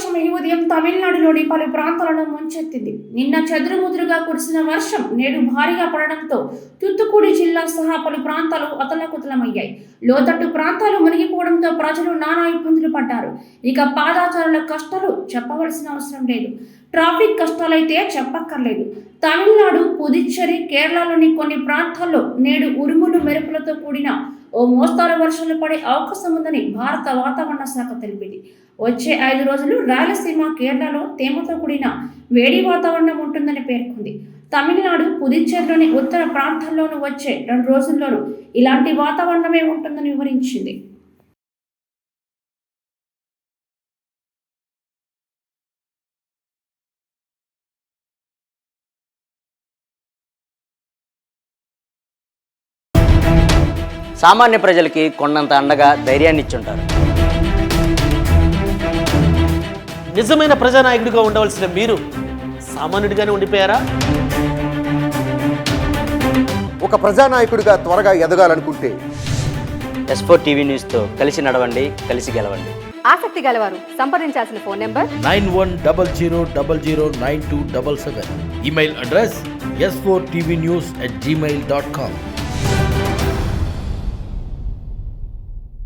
వర్షం ఈ ఉదయం తమిళనాడులోని పలు ప్రాంతాలను ముంచెత్తింది. నిన్న చెదురుముదురుగా కురిసిన వర్షం నేడు భారీగా పడడంతో తూత్తుకుడి జిల్లా సహా పలు ప్రాంతాలు అతలాకుతలమయ్యాయి. లోతట్టు ప్రాంతాలు మునిగిపోవడంతో ప్రజలు నానా ఇబ్బందులు పడ్డారు. ఇక పాదాచారుల కష్టాలు చెప్పవలసిన అవసరం లేదు. ట్రాఫిక్ కష్టాలైతే చెప్పక్కర్లేదు. తమిళనాడు, పుదుచ్చేరి, కేరళలోని కొన్ని ప్రాంతాల్లో నేడు ఉరుములు మెరుపులతో కూడిన ఓ మోస్తారు వర్షాలు పడే అవకాశం ఉందని భారత వాతావరణ శాఖ తెలిపింది. వచ్చే 5 రోజులు రాయలసీమ, కేరళలో తేమతో కూడిన వేడి వాతావరణం ఉంటుందని పేర్కొంది. తమిళనాడు, పుదుచ్చేరిలోని ఉత్తర ప్రాంతాల్లోనూ వచ్చే 2 రోజుల్లోనూ ఇలాంటి వాతావరణమే ఉంటుందని వివరించింది. సామాన్య ప్రజలకి కొండంత అండగా ధైర్యాన్ని ఇచ్చుంటారు. నిజమైన ప్రజానాయకుడిగా ఉండవలసిన మీరు సామాన్యుడిగానే ఉండిపోయారా? ఒక ప్రజానాయకుడిగా త్వరగా ఎదగాలనుకుంటే S4 టీవీ న్యూస్తో కలిసి నడవండి, కలిసి గెలవండి. ఆసక్తి గలవారు సంప్రదించాల్సిన phone number 9100009277. Email address s4tvnews@gmail.com.